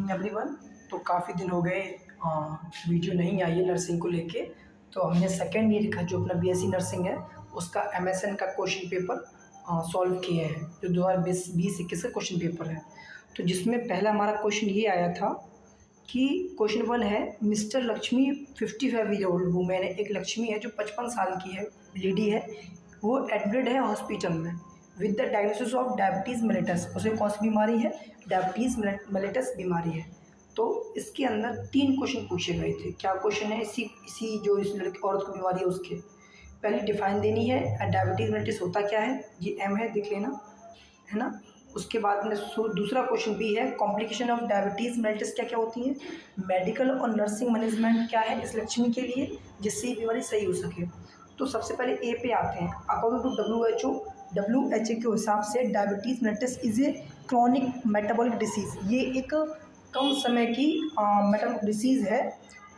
Everyone. तो काफ़ी दिन हो गए वीडियो नहीं आई है नर्सिंग को लेके। तो हमने सेकेंड ईयर का जो अपना बीएससी नर्सिंग है उसका एमएसएन का क्वेश्चन पेपर सॉल्व किए हैं, जो 2020-21 का क्वेश्चन पेपर है। तो जिसमें पहला हमारा क्वेश्चन ये आया था कि क्वेश्चन 1 है, mister Lakshmi 55 year old women है, एक लक्ष्मी है जो 55 साल की है, लेडी है, वो एडमिट है हॉस्पिटल में with the diagnosis of diabetes mellitus. उसे कौन सी बीमारी है? डायबिटीज़ मेलिटस बीमारी है। तो इसके अंदर 3 क्वेश्चन पूछे गए थे। क्या क्वेश्चन है इसी इसी जो इस लड़की औरत को बीमारी है उसके? पहले डिफाइन देनी है, डायबिटीज़ मेलिटस होता क्या है, ये एम है, देख लेना, है ना। उसके बाद में दूसरा क्वेश्चन भी है, कॉम्प्लिकेशन ऑफ डायबिटीज़ मेलिटस क्या क्या होती हैं, मेडिकल और नर्सिंग मैनेजमेंट क्या है इस लक्ष्मी के लिए जिससे ये बीमारी सही हो सके। तो सबसे पहले ए पे आते हैं। अकॉर्डिंग टू WHO के हिसाब से diabetes mellitus is a chronic metabolic disease. ये एक कम समय की मेटाबॉलिक डिसीज़ है,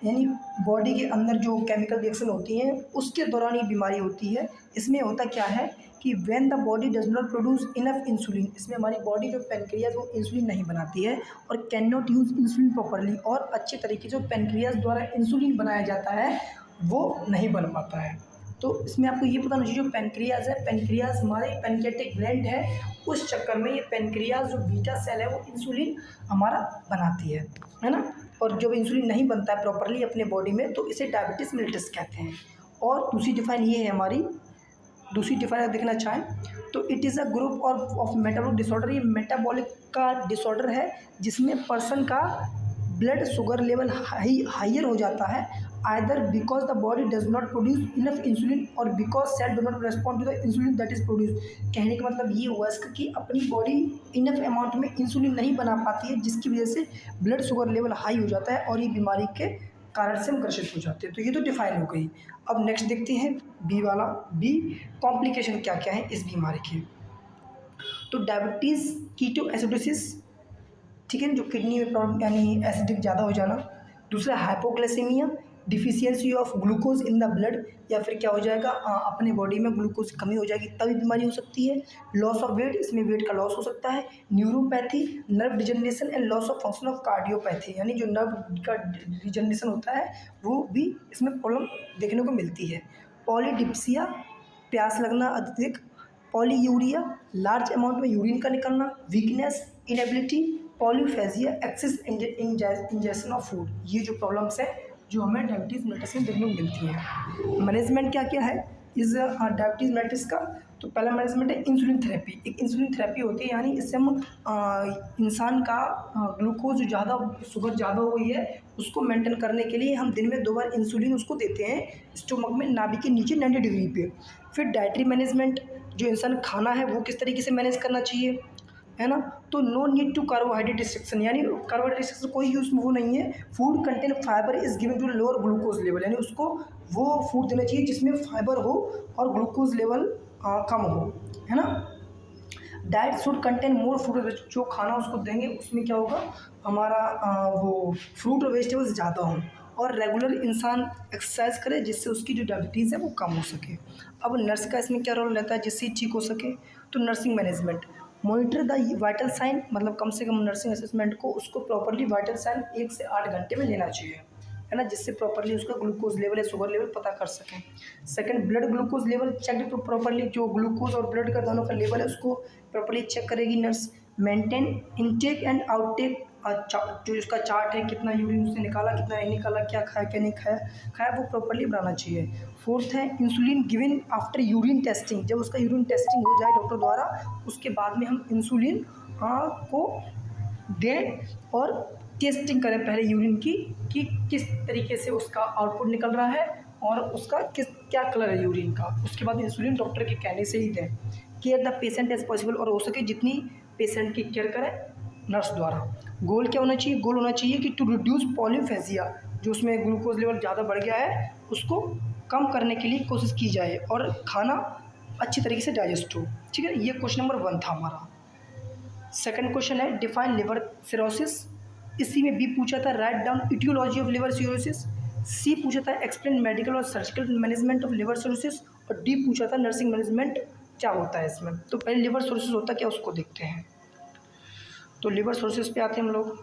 यानी बॉडी के अंदर जो केमिकल रिएक्शन होती हैं उसके दौरान ये बीमारी होती है। इसमें होता क्या है कि when the body does not produce enough insulin, इसमें हमारी बॉडी जो पेनक्रियाज वो इंसुलिन नहीं बनाती है और can not use insulin properly, और अच्छे तरीके से पेनक्रियाज द्वारा इंसुलिन बनाया जाता है वो नहीं बन पाता है। तो इसमें आपको ये पता होना चाहिए, जो पेनक्रियाज है, पेनक्रियाज हमारे पेनक्रियाटिक ग्लैंड है, उस चक्कर में ये पेनक्रियाज जो बीटा सेल है वो इंसुलिन हमारा बनाती है ना। और जब इंसुलिन नहीं बनता है प्रॉपरली अपने बॉडी में तो इसे डायबिटीज़ मेलिटस कहते हैं। और दूसरी डिफाइन ये है हमारी, दूसरी डिफाइन अगर देखना चाहें तो it is a group of metabolic disorder. ये मेटाबॉलिक का डिसऑर्डर है जिसमें पर्सन का ब्लड शुगर लेवल हाइयर हो जाता है, either because the body does not produce enough insulin और because cell do not respond to the insulin that is produce. कहने का मतलब ये हुआ इसका कि अपनी बॉडी इनफ अमाउंट में इंसुलिन नहीं बना पाती है, जिसकी वजह से ब्लड शुगर लेवल हाई हो जाता है और ये बीमारी के कारण से हम ग्रसित हो जाते हैं। तो ये तो डिफाइन हो गई। अब नेक्स्ट देखते हैं बी वाला। बी, कॉम्प्लिकेशन क्या क्या है इस बीमारी के। तो डायबिटीज़ कीटो एसिडोसिस, ठीक है, जो किडनी में प्रॉब्लम यानी एसिडिक ज़्यादा हो जाना। दूसरा hypoglycemia, deficiency of glucose in the blood, या फिर क्या हो जाएगा अपने बॉडी में ग्लूकोज की कमी हो जाएगी तभी बीमारी हो सकती है। लॉस ऑफ वेट, इसमें वेट का लॉस हो सकता है। Neuropathy, nerve degeneration and loss of function of cardiopathy, यानी जो नर्व का डिजनरेशन होता है वो भी इसमें प्रॉब्लम देखने को मिलती है। पॉलीडिप्सिया, प्यास लगना अधिक। पॉलीयूरिया, लार्ज अमाउंट में यूरिन का निकलना। Weakness, inability. Polyphagia, excess injection of food, ये जो प्रॉब्लम्स है जो हमें डायबिटीज़ मेलिटस में देखने को मिलती है। मैनेजमेंट क्या क्या है इस डायबिटीज़ मेलिटस का? तो पहला मैनेजमेंट है इंसुलिन थेरेपी। एक इंसुलिन थेरेपी होती है, यानी इससे हम इंसान का ग्लूकोज जो ज़्यादा शुगर ज़्यादा हो गई है उसको मेंटेन करने के लिए हम दिन में 2 बार इंसुलिन उसको देते हैं स्टोमक में, नाभि के नीचे 90 डिग्री पे। फिर डाइटरी मैनेजमेंट, जो इंसान खाना है वो किस तरीके से मैनेज करना चाहिए, है ना। तो no need to carbohydrate restriction, यानी कार्बोहाइड्रेट रिस्ट्रिक्शन कोई यूज वो नहीं है। Food content fibre is given to lower glucose level, यानी उसको वो फूड देना चाहिए जिसमें फाइबर हो और ग्लूकोज लेवल कम हो, है ना। Diet should contain more fruit, जो खाना उसको देंगे उसमें क्या होगा हमारा वो फ्रूट और वेजिटेबल्स ज़्यादा हों। और रेगुलर इंसान एक्सरसाइज करे जिससे उसकी जो डायबिटीज़ है वो कम हो सके। अब नर्स का इसमें क्या रोल रहता है जिससे ठीक हो सके? तो nursing management, monitor the vital sign, मतलब कम से कम नर्सिंग असेसमेंट को उसको प्रॉपरली वाइटल साइन 1 से 8 घंटे में लेना चाहिए, है ना, जिससे प्रॉपरली उसका ग्लूकोज लेवल या शुगर लेवल पता कर सकें। Second, blood glucose level check properly, जो ग्लूकोज और ब्लड का दोनों का लेवल है उसको प्रॉपरली चेक करेगी nurse. Maintain intake and outtake, जो इसका चार्ट है कितना यूरिन उसने निकाला कितना नहीं निकाला, क्या खाया क्या नहीं खाया वो प्रॉपरली बनाना चाहिए। फोर्थ है insulin given after urine testing, जब उसका यूरिन टेस्टिंग हो जाए डॉक्टर द्वारा उसके बाद में हम इंसुलिन को दें और टेस्टिंग करें पहले यूरिन की कि किस तरीके से उसका आउटपुट निकल रहा है और उसका क्या कलर है यूरिन का, उसके बाद इंसुलिन डॉक्टर के कहने से ही दें। Care the patient as possible, और हो सके जितनी पेशेंट की केयर करें नर्स द्वारा। गोल क्या होना चाहिए? गोल होना चाहिए कि टू रिड्यूस पॉलीफेजिया, जो उसमें ग्लूकोज लेवल ज़्यादा बढ़ गया है उसको कम करने के लिए कोशिश की जाए और खाना अच्छी तरीके से डाइजेस्ट हो, ठीक है। ये क्वेश्चन नंबर 1 था हमारा। सेकंड क्वेश्चन है डिफाइन लिवर सिरोसिस, इसी में बी पूछा था write down aetiology of liver cirrhosis. C पूछा था एक्सप्लेन मेडिकल और surgical management of liver cirrhosis. और डी पूछा था नर्सिंग मैनेजमेंट क्या होता है इसमें। तो पहले लिवर सिरोसिस होता क्या उसको देखते हैं। तो लिवर सिरोसिस पे आते हैं हम लोग।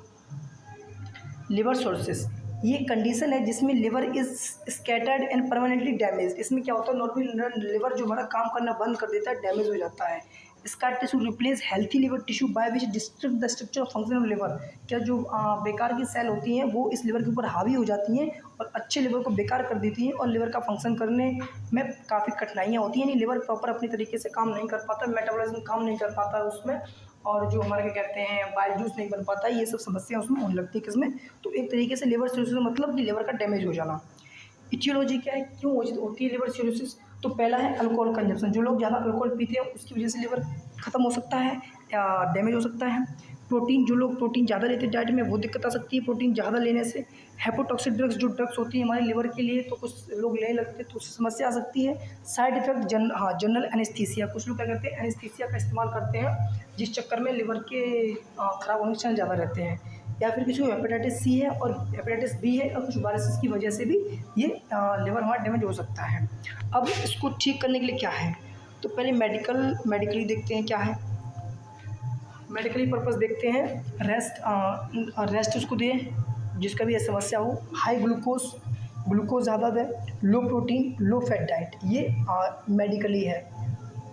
लिवर सोर्सेस, ये कंडीशन है जिसमें liver is scattered and permanently damage. इसमें क्या होता है, नॉर्मली लिवर जो हमारा काम करना बंद कर देता है, डैमेज हो जाता है। Scar tissue replace healthy liver tissue by which disturb the structure of function of liver. क्या जो बेकार की सेल होती हैं वो इस लिवर के ऊपर हावी हो जाती हैं और अच्छे लिवर को बेकार कर देती हैं और लिवर का फंक्शन करने में काफ़ी कठिनाइयाँ होती हैं। यानी लिवर प्रॉपर अपनी तरीके से काम नहीं कर पाता, मेटाबॉलिज्म काम नहीं कर पाता है उसमें, और जो हमारे क्या कहते हैं बाइल जूस नहीं बन पाता, ये सब समस्या उसमें होने लगती है किसमें, तो एक तरीके से लिवर सिरोसिस मतलब कि लिवर का डैमेज हो जाना। इटियोलॉजी क्या है, क्यों होती है लिवर सिरोसिस? तो पहला है अल्कोहल कंजप्शन, जो लोग ज़्यादा अल्कोहल पीते हैं उसकी वजह से लिवर ख़त्म हो सकता है या डैमेज हो सकता है। प्रोटीन, जो लोग प्रोटीन ज़्यादा लेते हैं डाइट में वो दिक्कत आ सकती है प्रोटीन ज़्यादा लेने से। हेपोटॉक्सिक ड्रग्स, जो ड्रग्स होती हैं हमारे लिवर के लिए, तो कुछ लोग लेने लगते हैं तो उससे समस्या आ सकती है। साइड इफेक्ट जनरल एनेस्थीसिया, कुछ लोग क्या करते हैं एनेस्थीसिया का इस्तेमाल करते हैं जिस चक्कर में लिवर के ख़राब होने के चांस ज़्यादा रहते हैं। या फिर किसी को हेपेटाइटिस सी है और हेपेटाइटिस बी है और कुछ वायरसेस की वजह से भी ये लिवर हमारा डैमेज हो सकता है। अब इसको ठीक करने के लिए क्या है, तो पहले मेडिकली देखते हैं क्या है। मेडिकली पर्पस देखते हैं, रेस्ट उसको दें जिसका भी ये समस्या हो। हाई ग्लूकोज ज़्यादा दें, लो प्रोटीन लो फैट डाइट, ये मेडिकली है।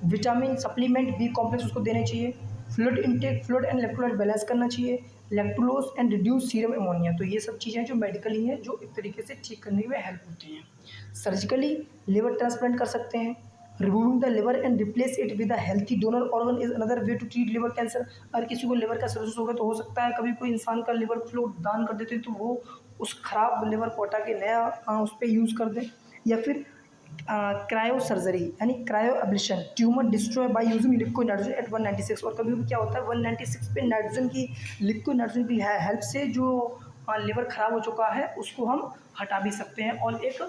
विटामिन सप्लीमेंट बी कॉम्प्लेक्स उसको देने चाहिए। Fluid intake, fluid and electrolyte balance करना चाहिए। लैक्टोलोज एंड रिड्यूस सीरम एमोनिया, तो ये सब चीज़ें जो मेडिकली हैं जो एक तरीके से ठीक करने में हेल्प होती हैं। सर्जिकली लिवर ट्रांसप्लांट कर सकते हैं। Removing the liver and replace it with a healthy donor organ is another way to treat liver cancer. अगर किसी को लिवर का सिरोसिस हो गया तो हो सकता है कभी कोई इंसान का लिवर कुछ लोग दान कर देते हैं तो वो उस खराब लिवर को हटा के नया उस पर यूज़ कर दें। या फिर क्रायो सर्जरी यानी cryo ablation, tumour destroy by using liquid nitrogen eight 196। और कभी भी क्या होता है 196 पे नाइट्रोजन की, लिक्विड नाइट्रोजन की हेल्प से जो लिवर ख़राब हो चुका है उसको हम हटा भी सकते हैं और एक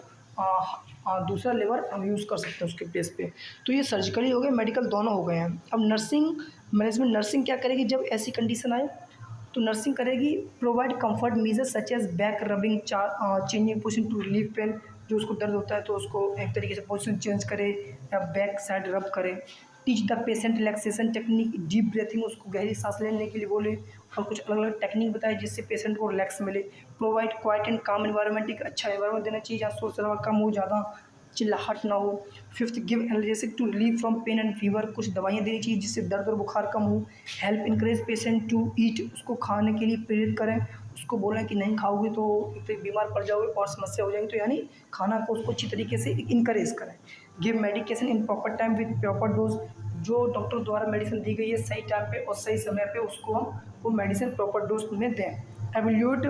दूसरा लिवर हम यूज़ कर सकते हैं उसके प्लेस पे। तो ये सर्जिकली हो गए, मेडिकल दोनों हो गए हैं। अब नर्सिंग मैनेजमेंट, नर्सिंग क्या करेगी जब ऐसी कंडीशन आए, तो नर्सिंग करेगी provide comfort measures such as back rubbing, changing position to relieve pain, जो उसको दर्द होता है तो उसको एक तरीके से पोजीशन चेंज करे या बैक साइड रब करे। Teach the patient relaxation technique, deep breathing, उसको गहरी सांस लेने के लिए बोले और कुछ अलग अलग टेक्निक बताए जिससे पेशेंट को रिलैक्स मिले। प्रोवाइड क्वाइट एंड काम एनवायरनमेंट, एक अच्छा एनवायरनमेंट देना चाहिए जहाँ शोर शराबा कम हो, ज़्यादा चिल्लाहट ना हो। Fifth, give analgesic to relieve from pain and fever, कुछ दवाइयाँ देनी चाहिए जिससे दर्द और बुखार कम हो। Help encourage patient to eat, उसको खाने के लिए प्रेरित करें, उसको बोलें कि नहीं खाओगे तो बीमार पड़ जाओगे और समस्या हो जाएगी, तो यानी खाना को उसको अच्छी तरीके से इंकरेज करें। Give medication in proper time with proper dose, जो डॉक्टर द्वारा मेडिसिन दी गई है सही टाइम पे और सही समय पे उसको हम वो मेडिसिन प्रॉपर डोज में दें। एवेल्यूएट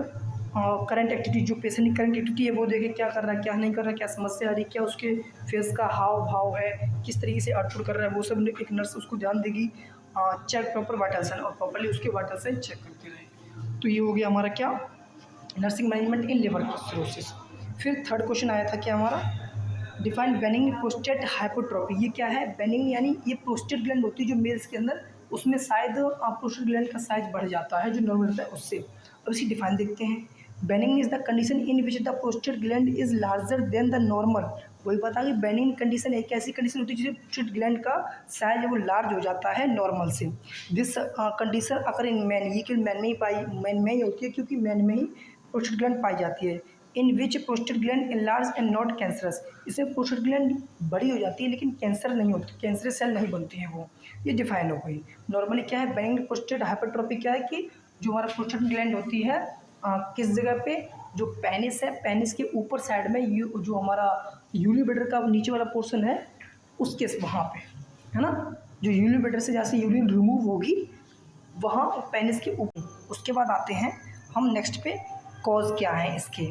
करंट एक्टिविटी, जो पेशेंट की करंट एक्टिविटी है वो देखे क्या कर रहा है क्या नहीं कर रहा है, क्या समस्या आ रही है, क्या उसके फेस का हाव भाव है, किस तरीके से अड़थुड़ कर रहा है, वो सब एक नर्स उसको ध्यान देगी। चेक प्रॉपर वाइटल साइन, और प्रॉपरली उसके वाइटल साइन चेक करते रहे। तो ये हो गया हमारा क्या, nursing management in liver cirrhosis. फिर थर्ड क्वेश्चन आया था क्या हमारा, डिफाइन बेनिग्न प्रोस्टेट हाइपोट्रोफी। ये क्या है बेनिग्न, यानी ये प्रोस्टेट ग्लैंड होती है जो मेल्स के अंदर, उसमें शायद प्रोस्टेट ग्लैंड का साइज बढ़ जाता है जो नॉर्मल होता है उससे। अब इसकी डिफाइन देखते हैं। Benign is the condition in which the prostate gland is larger than the normal. वही पता कि बेनिग्न कंडीशन एक ऐसी कंडीशन होती है जिससे प्रोस्टेट ग्लैंड का साइज वो लार्ज हो जाता है नॉर्मल से। This condition occur in man, ये केवल मैन में ही होती है क्योंकि मैन में ही प्रोस्टेट ग्लैंड पाई जाती है। In which prostate gland enlarge and not cancerous, इसमें प्रोस्टेट ग्लैंड बड़ी हो जाती है लेकिन कैंसर नहीं होती, कैंसरस सेल नहीं बनती है वो, ये डिफाइन हो गई। नॉर्मली क्या है बेनिग्न प्रोस्टेट हाइपरट्रोफी, क्या है कि जो हमारा प्रोस्टेट ग्लैंड होती है किस जगह पे, जो पेनिस है, पेनिस के ऊपर साइड में जो हमारा यूरिन का नीचे वाला पोर्शन है उसके वहाँ पे है ना, जो यूरिन से जहाँ से यूरिन रिमूव होगी वहाँ पेनिस के ऊपर। उसके बाद आते हैं हम नेक्स्ट पे, कॉज क्या है इसके,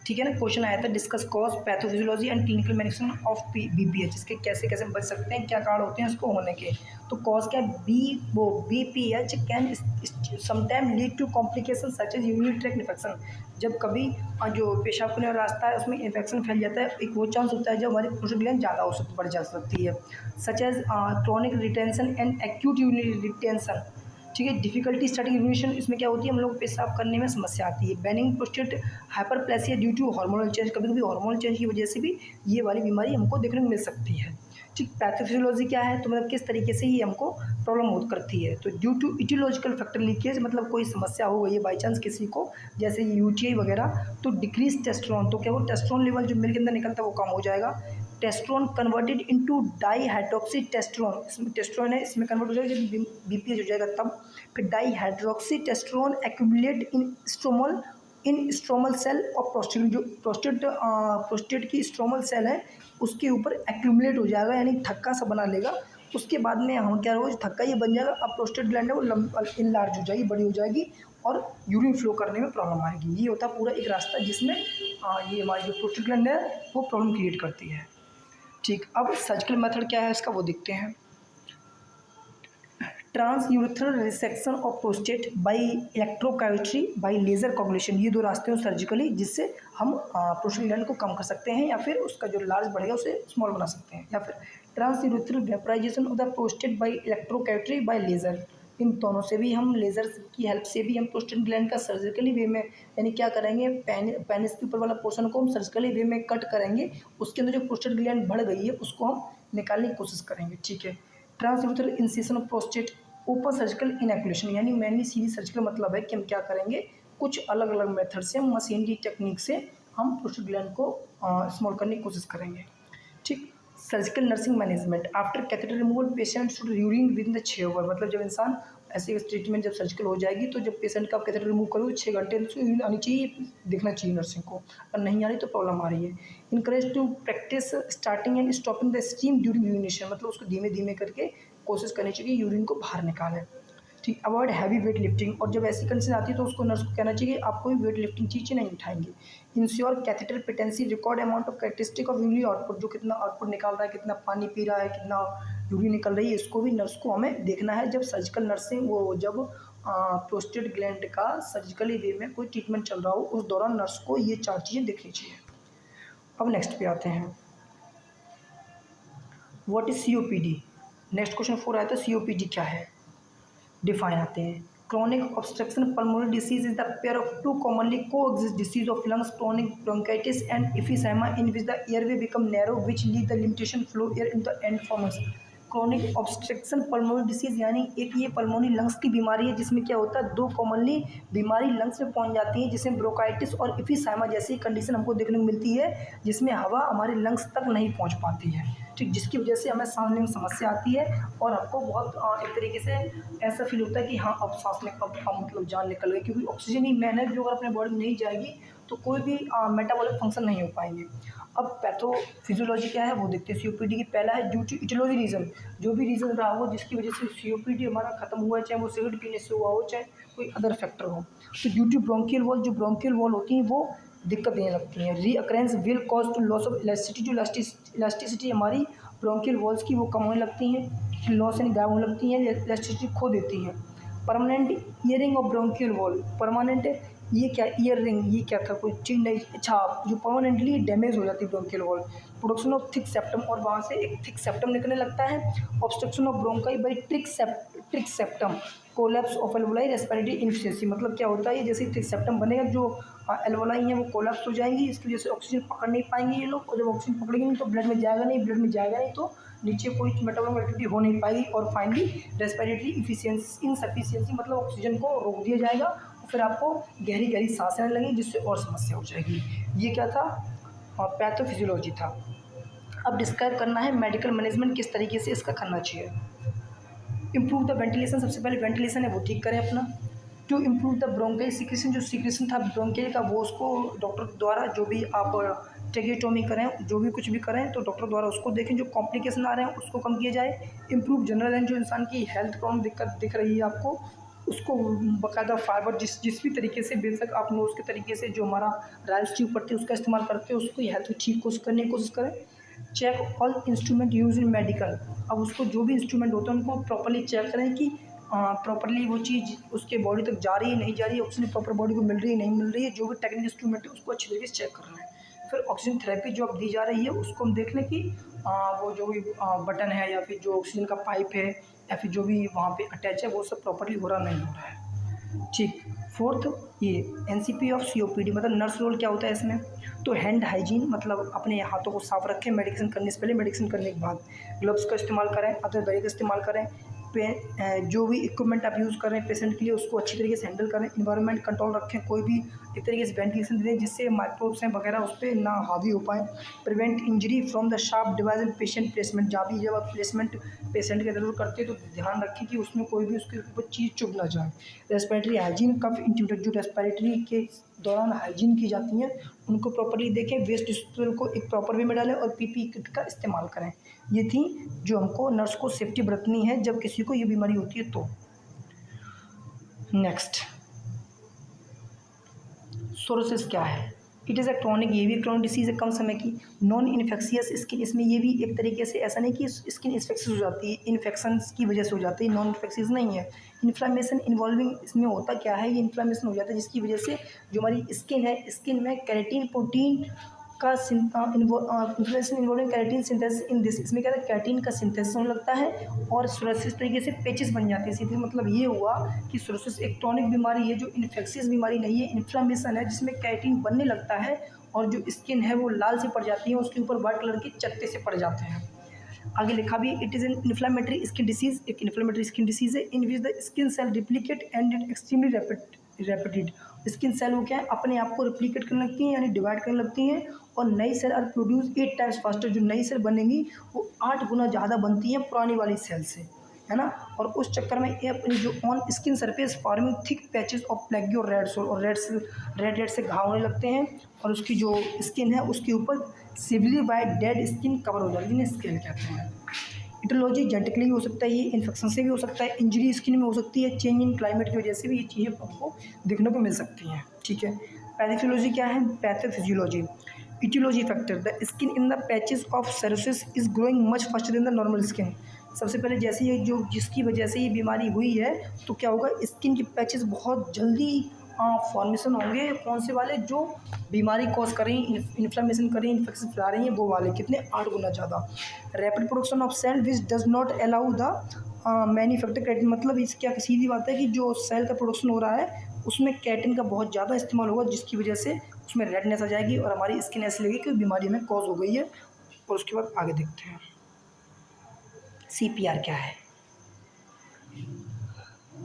ठीक है ना। क्वेश्चन आया था discuss cause pathophysiology and clinical management of BPH, इसके कैसे कैसे बच सकते हैं, क्या कारण होते हैं इसको होने के। तो कॉज क्या है, BPH can sometime lead to complication such as urinary tract infection. जब कभी जो पेशाब करने वाला रास्ता है उसमें इन्फेक्शन फैल जाता है, एक वो चांस होता है जब हमारी प्रोस्टेट ग्लैंड ज़्यादा हो सकती बढ़ जा सकती है। Such as chronic retention and acute urinary retention, ठीक है। डिफिकल्टी स्टार्टिंग यूरिनेशन, इसमें क्या होती है हम लोग पेशाब करने में समस्या आती है। Benign prostate hyperplasia due to hormonal change, कभी कभी हार्मोनल चेंज की वजह से भी ये वाली बीमारी हमको देखने को मिल सकती है, ठीक, पैथोफिजियोलॉजी क्या है, तो मतलब किस तरीके से ये हमको प्रॉब्लम हो करती है। तो due to etiological factor leakage, मतलब कोई समस्या हो गई है बाई चांस किसी को, जैसे यूटीआई वगैरह, तो डिक्रीज टेस्टोस्टेरोन, तो क्या वो टेस्टोस्टेरोन लेवल जो मिल्क के अंदर निकलता है वो कम हो जाएगा। Testosterone converted into dihydroxy testosterone, इसमें टेस्टोस्टेरोन है, इसमें कन्वर्ट हो जाएगा जब बीपीएच हो जाएगा तब। फिर dihydroxy testosterone accumulate in stromal cell और प्रोस्टेट, जो प्रोस्टेट की स्ट्रोमल सेल है उसके ऊपर एक्यूमुलेट हो जाएगा, यानी थक्का सा बना लेगा। उसके बाद में हम क्या होगा, थक्का ये बन जाएगा, अब प्रोस्टेट ग्लैंड है वो इनलार्ज हो जाएगी, बड़ी हो जाएगी और यूरिन फ्लो करने में प्रॉब्लम आएगी। ये होता है पूरा एक रास्ता जिसमें ये हमारी जो प्रोस्टेट ग्लैंड है वो प्रॉब्लम क्रिएट करती है। ठीक, अब सर्जिकल मेथड क्या है इसका वो देखते हैं। Transurethral resection of prostate by electrocautery by laser cognition, ये दो रास्ते हैं सर्जिकली जिससे हम प्रोस्टेट ग्लैंड को कम कर सकते हैं या फिर उसका जो लार्ज बढ़ेगा उसे स्मॉल बना सकते हैं, या फिर transurethral vaporisation of the prostate by electrocautery by laser, इन दोनों से भी हम लेज़र की हेल्प से भी हम प्रोस्टेट ग्लैंड का सर्जिकली वे में, यानी क्या करेंगे, पेनिस के ऊपर वाला पोर्शन को हम सर्जिकली वे में कट करेंगे, उसके अंदर जो प्रोस्टेट ग्लैंड बढ़ गई है उसको हम निकालने की कोशिश करेंगे। ठीक है, transurethral incision of prostate open surgical enucleation, यानी मेनली सीधी सर्जिकल मतलब है कि हम क्या करेंगे, कुछ अलग अलग मेथड से मशीनरी टेक्निक से हम प्रोस्टेट ग्लैंड को स्मॉल करने की कोशिश करेंगे। ठीक, surgical nursing management after catheter removal patient should urine within the 6 hour, मतलब जब इंसान ऐसे ट्रीटमेंट जब सर्जिकल हो जाएगी तो जब पेशेंट का कैथेटर रिमूव करो 6 घंटे उसको यूरिन आनी चाहिए, देखना चाहिए नर्सिंग को, और नहीं आ रही तो प्रॉब्लम आ रही है। Encourage to practice starting and stopping the steam during urination, मतलब उसको धीमे धीमे करके कोशिश करनी चाहिए यूरिन को बाहर निकालें। ठीक, अवॉइड हैवी वेट लिफ्टिंग, और जब ऐसी कंडीशन आती है तो उसको नर्स को कहना चाहिए आप कोई वेट लिफ्टिंग चीज़ें नहीं उठाएंगे। Ensure catheter patency record amount of characteristic of urine output, जो कितना आउटपुट निकाल रहा है, कितना पानी पी रहा है, कितना यूरिन निकल रही है, इसको भी नर्स को हमें देखना है जब सर्जिकल नर्सिंग वो जब प्रोस्टेट ग्लैंड का सर्जिकली वे में कोई ट्रीटमेंट चल रहा हो उस दौरान नर्स को ये 4 चीज़ें देखनी चाहिए। अब नेक्स्ट पे आते हैं, what is COPD। Next question 4 आया था COPD क्या है, डिफाइन आते हैं। Chronic obstruction pulmonary disease is the pair of two commonly coexist disease of lungs, chronic bronchitis and emphysema in which the airway become narrow which lead the limitation flow air in the end formation. Chronic obstruction pulmonary disease यानी एक ये pulmonary lungs की बीमारी है जिसमें क्या होता है, दो कॉमनली बीमारी लंग्स में पहुंच जाती है जिसमें ब्रोंकाइटिस और एम्फीसाइमा जैसी कंडीशन हमको देखने को मिलती है जिसमें हवा हमारे लंग्स तक नहीं पहुंच पाती है। ठीक, जिसकी वजह से हमें सांस लेने में समस्या आती है और हमको बहुत एक तरीके से ऐसा फील होता है कि हाँ अब सांस में अब मतलब जान निकल गई, क्योंकि ऑक्सीजन ही मेन है जो अगर अपने बॉडी में नहीं जाएगी तो कोई भी मेटाबॉलिक फंक्शन नहीं हो पाएंगे। अब पैथोफिजियोलॉजी क्या है वो देखते हैं। COPD की पहला है ड्यू टू इटियोलॉजी रीज़न, जो भी रीज़न रहा हो जिसकी वजह से COPD हमारा खत्म हुआ है, चाहे वो सिगरेट पीने से हुआ हो चाहे कोई अदर फैक्टर हो। तो ड्यू टू ब्रोंकियल वॉल, जो ब्रोंकियल वॉल होती हैं वो दिक्कत देने लगती हैं। Recurrence will cause to loss of elasticity, जो इलास्टिसिटी हमारी ब्रोंकियल वॉल्स की वो कम होने लगती हैं, लॉस यानी गायब होने लगती हैं, इलास्टिसिटी खो देती हैं। Permanent earring of bronchial wall, permanent ये क्या ईयर रिंग, ये क्या था कोई चीज नहीं, अच्छा जो परमानेंटली डैमेज हो जाती है bronchial wall. Production of thick septum, और वहाँ से एक थिक सेप्टम निकलने लगता है। Obstruction of bronchi by trick septum, collapse of alveoli respiratory insufficiency, मतलब क्या होता है ये जैसे थिक सेप्टम बनेगा जो एल्वोलाई हैं वो कोलैप्स हो जाएंगी, इसकी वजह से ऑक्सीजन पकड़ नहीं पाएंगे ये लोग, और जब ऑक्सीजन पकड़ेंगे नहीं तो ब्लड में जाएगा नहीं, ब्लड में जाएगा नहीं तो नीचे कोई मेटाबॉलिक एक्टिविटी हो नहीं पाएगी, और फाइनली रेस्पिरेटरी इनसफिशिएंसी, मतलब ऑक्सीजन को रोक दिया जाएगा और फिर आपको गहरी गहरी सांस लेने लगेगी जिससे और समस्या हो जाएगी। ये क्या था, पैथोफिजियोलॉजी था। अब डिस्क्राइब करना है मेडिकल मैनेजमेंट किस तरीके से इसका करना चाहिए। इम्प्रूव द वेंटिलेशन, सबसे पहले वेंटिलेशन है वो ठीक करें अपना। To improve the bronchi secretion, जो सिक्रेशन था ब्रोंकाई का वो उसको डॉक्टर द्वारा जो भी आप ट्रेकियोटोमी करें, जो भी कुछ भी करें तो डॉक्टर द्वारा उसको देखें, जो कॉम्प्लिकेशन आ रहे हैं उसको कम किया जाए। इम्प्रूव जनरल एंड, जो इंसान की हेल्थ प्रॉब्लम दिक्कत दिख रही है आपको उसको बाकायदा फाइबर जिस भी तरीके से बेशक आप नोज के तरीके से जो हमारा राइल्स ट्यूब पड़ती है उसका इस्तेमाल करते हैं उसको हेल्थ ठीक करने की कोशिश करें। Check all instrument use in medical, अब उसको जो भी इंस्ट्रूमेंट होते हैं उनको प्रॉपर्ली चेक करें कि प्रॉपर्ली वो चीज़ उसके बॉडी तक जा रही है नहीं जा रही है, ऑक्सीजन प्रॉपर बॉडी को मिल रही है नहीं मिल रही है, जो भी टेक्निकल इंस्ट्रूमेंट है उसको अच्छी तरीके से चेक करना है। फिर ऑक्सीजन थेरेपी जो अब दी जा रही है उसको हम देख लें कि वो जो भी बटन है या फिर जो ऑक्सीजन का पाइप है या फिर जो भी वहाँ पे अटैच है वो सब प्रॉपर्ली हो रहा नहीं हो रहा है। ठीक, फोर्थ ये एनसीपी ऑफ सीओपीडी, मतलब नर्स रोल क्या होता है इसमें, तो हैंड हाइजीन, मतलब अपने हाथों को साफ रखें मेडिसिन करने से पहले, मेडिसिन करने के बाद ग्लव्स का इस्तेमाल करें, अदर बैग का इस्तेमाल करें, जो भी इक्विपमेंट आप यूज़ कर रहे हैं पेशेंट के लिए उसको अच्छी तरीके से हैंडल करें, इन्वायरमेंट कंट्रोल रखें, कोई भी एक तरीके से वेंटिलेशन दें जिससे माइक्रोब्स हैं वगैरह उस पर ना हावी हो पाए, prevent injury from the sharp device and patient placement, जहाँ भी जब आप प्लेसमेंट पेशेंट के जरूर करते हैं तो ध्यान रखें कि उसमें कोई भी उसके ऊपर चीज़ चुभ ना जाए। रेस्पिरेटरी हाइजीन, कफ इंट्यूटर, जो रेस्पिरेटरी के दौरान हाइजीन की जाती हैं उनको प्रॉपर्ली देखें, वेस्ट डिस्पोजल को एक प्रॉपर वे में डालें और पीपी किट का इस्तेमाल करें। ये थी जो हमको नर्स को सेफ्टी बरतनी है जब किसी को ये बीमारी होती है तो। नेक्स्ट, सोरोसिस क्या है? इट इज़ अ क्रॉनिक, ये भी क्रॉनिक डिसीज़ है, कम समय की, नॉन इन्फेक्शियस स्किन, इसमें ये भी एक तरीके से ऐसा नहीं कि स्किन इन्फेक्शन हो जाती है, इन्फेक्शंस की वजह से हो जाती है, नॉन इन्फेक्शियस नहीं है। इन्फ्लामेशन इन्वॉल्विंग, इसमें होता क्या है, ये इन्फ्लामेशन हो जाता है जिसकी वजह से जो हमारी स्किन है, स्किन में केराटिन प्रोटीन का inflammation involving keratin synthesis in this, इसमें क्या है केराटिन का सिंथेसिस होने लगता है और सोरोसिस तरीके से पेचेस बन जाते हैं। सीधे मतलब ये हुआ कि सोरोसिस एक टॉनिक बीमारी है जो इन्फेक्शियस बीमारी नहीं है, इन्फ्लामेशन है जिसमें केराटिन बनने लगता है और जो स्किन है वो लाल से पड़ जाती है, उसके ऊपर वाइट कलर के चट्टे से पड़ जाते हैं। आगे लिखा भी it is an inflammatory skin disease, एक इन्फ्लामेटरी स्किन डिसीज है in which the skin cell replicate and it extremely rapid, skin cell वो क्या है अपने आप को रिप्लिकेट करने लगती हैं यानी डिवाइड करने लगती हैं और नई cell are produce 8 times faster, जो नई सेल बनेंगी वो 8 गुना ज़्यादा बनती हैं पुरानी वाली सेल से, है ना। और उस चक्कर में ये अपनी जो on skin surface farming thick patches of plaque और रेड सोल, और रेड से घाव होने लगते हैं और उसकी जो स्किन है उसके ऊपर सिविली वाइट डेड स्किन कवर हो जाती है, जिन्हें स्किन कहते हैं। इटोलॉजी जेनेटिकली भी हो सकता है, ये इन्फेक्शन से भी हो सकता है, इंजरी स्किन में हो सकती है, चेंज इन क्लाइमेट की वजह से भी ये चीज़ें आपको देखने को मिल सकती हैं, ठीक है। पैथोफिजियोलॉजी क्या है? Pathophysiology, etiology factor, the skin in the patches of psoriasis is growing much faster than the normal skin. सबसे पहले जैसे ये जो जिसकी वजह से ये बीमारी हुई है तो क्या होगा, स्किन के पैचेस बहुत जल्दी फॉर्मेशन होंगे, कौन से वाले, जो बीमारी कॉज कर रही हैं, इन्फ्लामेशन कर रही हैं, इन्फेक्शन फैला रही हैं, वो वाले कितने 8 गुना ज़्यादा। Rapid production of cell which does not allow the manufacture keratin, मतलब इस क्या सीधी बात है कि जो सेल का प्रोडक्शन हो रहा है उसमें केराटिन का बहुत ज़्यादा इस्तेमाल होगा जिसकी वजह से उसमें रेडनेस आ जाएगी और हमारी स्किन ऐसी लगेगी कि बीमारी हमें कॉज हो गई है। और उसके बाद आगे देखते हैं सीपीआर क्या है।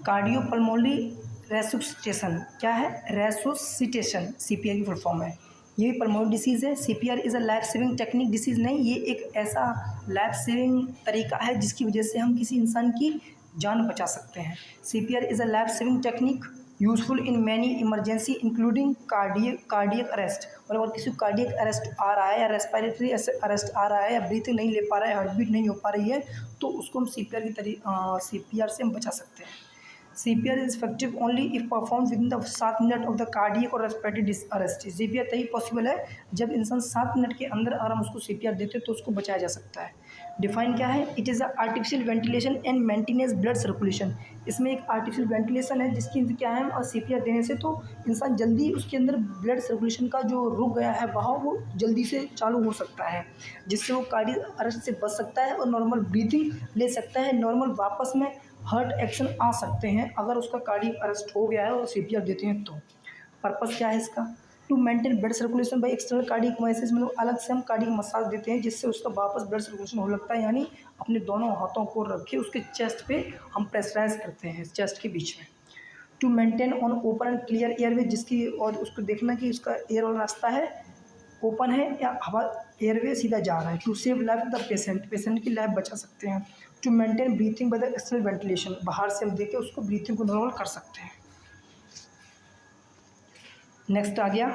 कार्डियोपल्मोनरी रेसुसिटेशन क्या है? रेसुसिटेशन सीपीआर की फुल फॉर्म है। ये भी पल्मोनरी डिसीज़ है। CPR is a life saving technique, disease नहीं, ये एक ऐसा लाइफ सेविंग तरीका है जिसकी वजह से हम किसी इंसान की जान बचा सकते हैं। CPR is a life saving technique useful in many emergency including cardiac arrest, मतलब अगर किसी को कार्डियक अरेस्ट आ रहा है या रेस्पिरेटरी अरेस्ट आ रहा है या ब्रीथिंग नहीं ले पा रहा है, हार्ट बीट नहीं हो पा रही है, तो उसको हम सीपीआर से हम बचा सकते हैं। CPR is effective only if performed within the 7 minute of the cardiac और रेस्पिरेटरी अरेस्ट। CPR तभी पॉसिबल है जब इंसान 7 मिनट के अंदर अगर हम उसको CPR देते तो उसको बचाया जा सकता है। डिफाइन क्या है? It is a artificial ventilation and maintenance blood circulation. इसमें एक आर्टिफिशियल वेंटिलेशन है जिसकी क्या है, और CPR देने से तो इंसान जल्दी उसके अंदर ब्लड सर्कुलेशन का जो रुक गया है बहाव वो जल्दी से चालू हो सकता है, जिससे वो कार्डियक अरेस्ट से बच सकता है और नॉर्मल ब्रीथिंग ले सकता है, नॉर्मल वापस में हार्ट एक्शन आ सकते हैं अगर उसका कार्डियक अरेस्ट हो गया है और CPR देते हैं तो। पर्पस क्या है इसका? To maintain blood circulation by external cardiac massage, मतलब अलग से हम कार्डियक मसाज देते हैं जिससे उसका वापस ब्लड सर्कुलेशन होने लगता है, यानी अपने दोनों हाथों को रख के उसके चेस्ट पे हम प्रेशराइज करते हैं चेस्ट के बीच में। To maintain on open and clear airway, जिसकी और उसको देखना कि उसका एयर वाला रास्ता है ओपन है या हवा एयरवे सीधा जा रहा है। To save life of the patient की लाइफ बचा सकते हैं। To maintain breathing by the external ventilation, बाहर से हम देके उसको ब्रीथिंग को नॉर्मल कर सकते हैं। नेक्स्ट आ गया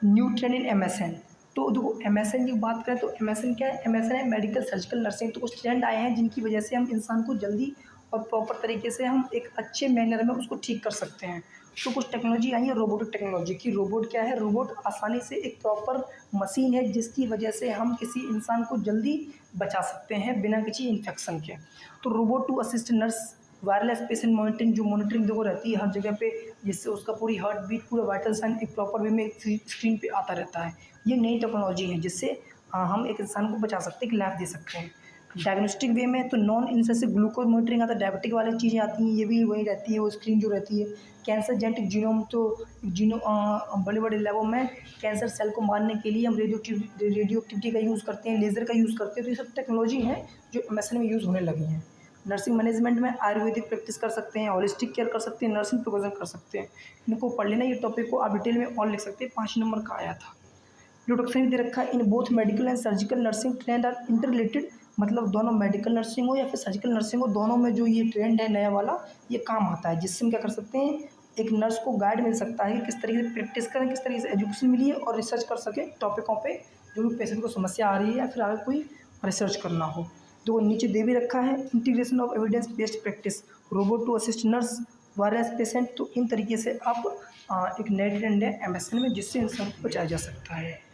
न्यू ट्रेंड इन MSN। तो देखो MSN की बात करें तो MSN क्या है? MSN है मेडिकल सर्जिकल नर्सिंग। तो कुछ ट्रेंड आए हैं जिनकी वजह से हम इंसान को जल्दी और प्रॉपर तरीके से हम एक अच्छे मैनर में उसको ठीक कर सकते हैं। तो कुछ टेक्नोलॉजी आई है रोबोटिक टेक्नोलॉजी की। रोबोट क्या है? रोबोट आसानी से एक प्रॉपर मशीन है जिसकी वजह से हम किसी इंसान को जल्दी बचा सकते हैं बिना किसी इन्फेक्शन के। तो robot to assist nurse, wireless patient monitoring, जो मॉनिटरिंग देखो रहती है हर जगह पे, जिससे उसका पूरी हार्ट बीट पूरा वाइटल साइन एक प्रॉपर वे में स्क्रीन पे आता रहता है। ये नई टेक्नोलॉजी है जिससे हम एक इंसान को बचा सकते हैं, कि लाइफ दे सकते हैं। डायग्नोस्टिक वे में तो नॉन इनसेसिव ग्लूकोज मॉनिटरिंग आता है, डायबिटिक वाली चीज़ें आती हैं, ये भी वही रहती है, वो स्क्रीन जो रहती है। कैंसर जेनेटिक जीनोम तो बड़े बड़े लैबों में कैंसर सेल को मारने के लिए हम रेडियो एक्टिविटी का यूज़ करते हैं, लेज़र का यूज़ करते हैं। तो ये सब टेक्नोलॉजी है जो एमएसएन में यूज़ होने लगी हैं। नर्सिंग मैनेजमेंट में आयुर्वेदिक प्रैक्टिस कर सकते हैं, होलिस्टिक केयर कर सकते हैं, नर्सिंग प्रोविजन कर सकते हैं। इनको पढ़ लेना, ये टॉपिक को आप डिटेल में और लिख सकते हैं, 5 नंबर का आया था। इंट्रोडक्शन दे रखा है, in both medical and surgical nursing trend are inter related, मतलब दोनों मेडिकल नर्सिंग हो या फिर सर्जिकल नर्सिंग हो, दोनों में जो ये ट्रेंड है नया वाला, ये काम आता है। जिससे हम क्या कर सकते हैं, एक नर्स को गाइड मिल सकता है कि किस तरीके से प्रैक्टिस करें, किस तरीके से एजुकेशन मिली है और रिसर्च कर सके टॉपिकों पे जो भी पेशेंट को समस्या आ रही है या फिर आगे कोई रिसर्च करना हो। तो नीचे दे भी रखा है, integration of evidence based practice, robot to assist nurse virus patient. तो इन तरीके से आप एक नए ट्रेंड है एमएसएन में, जिससे इंसान को बचाया जा सकता है।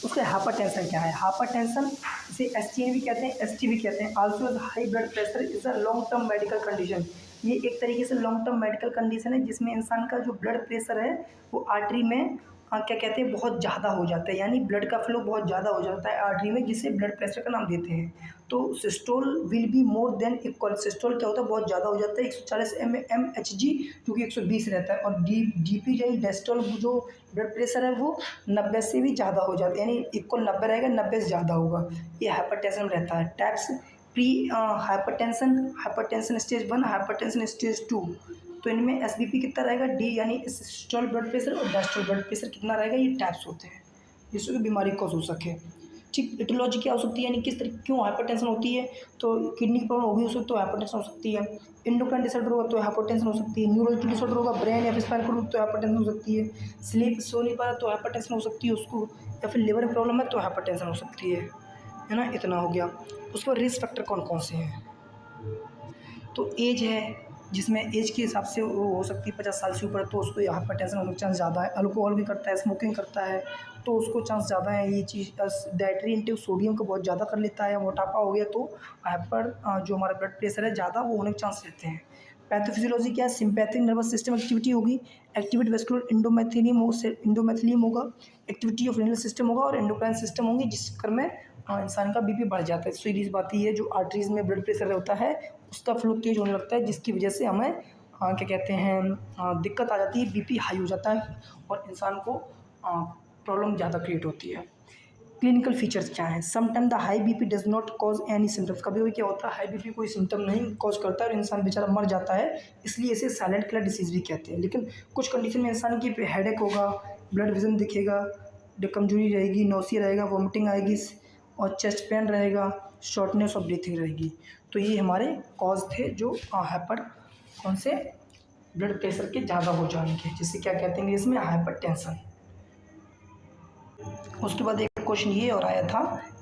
उसका हाइपरटेंशन क्या है? हाइपरटेंशन इसे एसटीए भी कहते हैं, एसटी भी कहते हैं। Also high blood pressure is a long term medical condition. ये एक तरीके से लॉन्ग टर्म मेडिकल कंडीशन है जिसमें इंसान का जो ब्लड प्रेशर है वो आर्टरी में क्या कहते हैं, बहुत ज़्यादा हो जाता है, यानी ब्लड का फ्लो बहुत ज़्यादा हो जाता है आर्टरी में, जिसे ब्लड प्रेशर का नाम देते हैं। तो systole will be more than equal. Systole क्या होता है, बहुत ज़्यादा हो जाता है, 140 mHg जो कि 120 रहता है, और डीपी यानी डेस्टोल जो ब्लड प्रेशर है वो 90 से भी ज़्यादा हो जाता है, यानी इक्वल 90 रहेगा, 90 से ज़्यादा होगा। ये हाइपरटेंशन में रहता है। Types pre hypertension, hypertension stage 1, hypertension stage 2। तो इनमें एसबीपी कितना रहेगा, डी यानी सिस्टोल ब्लड प्रेशर, और डायस्टोल ब्लड प्रेशर कितना रहेगा, ये टाइप्स होते हैं जिससे कि बीमारी कॉज हो सके। ठीक, एटियोलॉजी क्या हो सकती है, यानी किस तरीके क्यों हाइपरटेंशन होती है। तो किडनी की प्रॉब्लम होगी उसको तो हाइपरटेंशन हो सकती है, एंडोक्राइन डिसऑर्डर होगा तो हाइपरटेंशन हो सकती है, न्यूरोलॉजिकल डिसऑर्डर होगा ब्रेन या फिर स्पाइनल कॉर्ड तो हाइपरटेंशन हो सकती है, स्लीप सो नहीं पा रहा तो हाइपरटेंशन हो सकती है उसको, या फिर लिवर में प्रॉब्लम है तो हाइपरटेंशन हो सकती है ना। इतना हो गया। उसके बाद रिस्क फैक्टर कौन कौन से हैं, तो एज है, जिसमें एज के हिसाब से वो हो सकती है 50 साल से ऊपर, तो उसको हाइपरटेंशन होने का चांस ज़्यादा है। अल्कोहल भी करता है, स्मोकिंग करता है तो उसको चांस ज़्यादा है। ये चीज़ डाइटरी इंटेक सोडियम को बहुत ज़्यादा कर लेता है, मोटापा हो गया तो जो हमारा ब्लड प्रेशर है ज़्यादा वो होने के चांस रहते हैं। पैथोफिजियोलॉजी क्या है, सिंपैथिक नर्वस सिस्टम एक्टिविटी होगी, एक्टिवेट वेस्कुलर इंडोमेथिलियम होगा, एक्टिविटी ऑफ रीनल सिस्टम होगा और एंडोक्राइन सिस्टम होंगी, जिस चक्कर में इंसान का बीपी बढ़ जाता है। सीरीज बात ये है, जो आर्टरीज में ब्लड प्रेशर होता है उसका फ्लो तेज होने लगता है, जिसकी वजह से हमें क्या कहते हैं दिक्कत आ जाती है, बीपी हाई हो जाता है और इंसान को प्रॉब्लम ज़्यादा क्रिएट होती है। क्लिनिकल फीचर्स क्या हैं, sometime the high BP does not cause any symptoms. कभी कभी क्या होता है हाई बीपी कोई सिम्टम नहीं कॉज करता है और इंसान बेचारा मर जाता है, इसलिए इसे साइलेंट किलर डिसीज भी कहते हैं। लेकिन कुछ कंडीशन में इंसान की हेडेक होगा, ब्लड विजन दिखेगा, कमजोरी रहेगी, नोसिया रहेगा, वॉमिटिंग आएगी और चेस्ट पेन रहेगा, शॉर्टनेस ऑफ ब्रीथिंग रहेगी। तो ये हमारे कॉज थे जो कौन से ब्लड प्रेशर के ज़्यादा हो जाने के, जिससे क्या कहते हैं इसमें हाइपरटेंशन। उसके बाद एक क्वेश्चन ये और आया था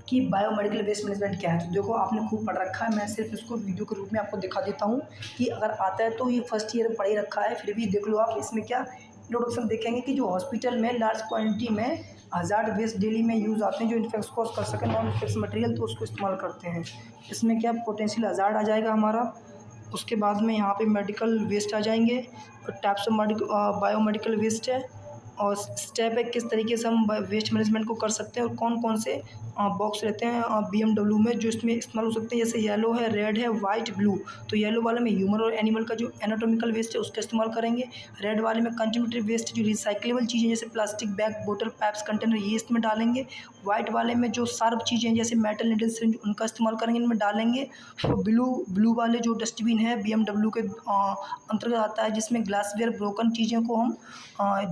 कि बायोमेडिकल वेस्ट मैनेजमेंट क्या है। तो देखो आपने खूब पढ़ रखा है, मैं सिर्फ इसको वीडियो के रूप में आपको दिखा देता हूँ कि अगर आता है तो ये फर्स्ट ईयर में पढ़ ही रखा है, फिर भी देख लो आप। इसमें क्या इंट्रोडक्शन देखेंगे कि जो हॉस्पिटल में लार्ज क्वांटिटी में हज़ार्ड वेस्ट डेली में यूज़ आते हैं जो इन्फेक्शन कॉज कर सकें, नॉन इन्फेक्शन मटेरियल, तो उसको इस्तेमाल करते हैं। इसमें क्या पोटेंशियल हज़ार्ड आ जाएगा हमारा। उसके बाद में यहाँ पे मेडिकल वेस्ट आ जाएंगे, टाइप्स ऑफ बायोमेडिकल वेस्ट है, और स्टेप है किस तरीके से हम वेस्ट मैनेजमेंट को कर सकते हैं और कौन कौन से बॉक्स रहते हैं BMW में जो इसमें इस्तेमाल हो सकते हैं। जैसे येलो है, रेड है, वाइट, ब्लू। तो येलो वाले में ह्यूमन और एनिमल का जो एनाटॉमिकल वेस्ट है उसका इस्तेमाल करेंगे। रेड वाले में कंज्यूमेटिव वेस्ट जो रिसाइक्लेबल चीज़ें जैसे प्लास्टिक बैग, बोतल, पैप्स, कंटेनर, ये इसमें डालेंगे। वाइट वाले में जो शार्प चीज़ें जैसे मेटल, नीडल, सिरिंज, उनका इस्तेमाल करेंगे, इनमें डालेंगे। तो ब्लू वाले जो डस्टबिन है BMW के अंतर्गत आता है, जिसमें ग्लासवेयर, ब्रोकन चीज़ों को हम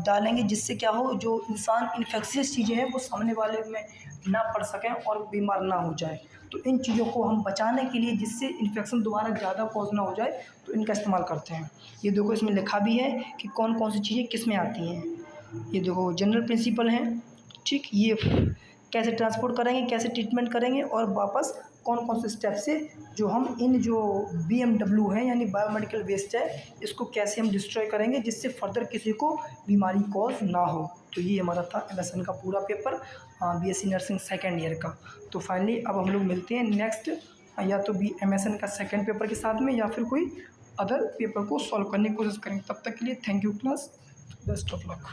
डालेंगे, जिससे क्या हो, जो इंसान इन्फेक्शियस चीज़ें हैं वो सामने वाले में ना पड़ सकें और बीमार ना हो जाए। तो इन चीज़ों को हम बचाने के लिए, जिससे इन्फेक्शन दोबारा ज़्यादा कॉज ना हो जाए, तो इनका इस्तेमाल करते हैं। ये देखो इसमें लिखा भी है कि कौन कौन सी चीज़ें किस में आती हैं। ये देखो जनरल प्रिंसिपल हैं, ठीक, ये कैसे ट्रांसपोर्ट करेंगे, कैसे ट्रीटमेंट करेंगे और वापस कौन कौन से स्टेप से जो हम इन जो BMW है यानी बायोमेडिकल वेस्ट है इसको कैसे हम डिस्ट्रॉय करेंगे, जिससे फर्दर किसी को बीमारी कॉज ना हो। तो ये हमारा था MSN का पूरा paper, BSc nursing second year का। तो फाइनली अब हम लोग मिलते हैं नेक्स्ट, या तो MSN का सेकेंड पेपर के साथ में या फिर कोई अदर पेपर को सॉल्व करने की कोशिश करेंगे। तब तक के लिए thank you class, best of luck.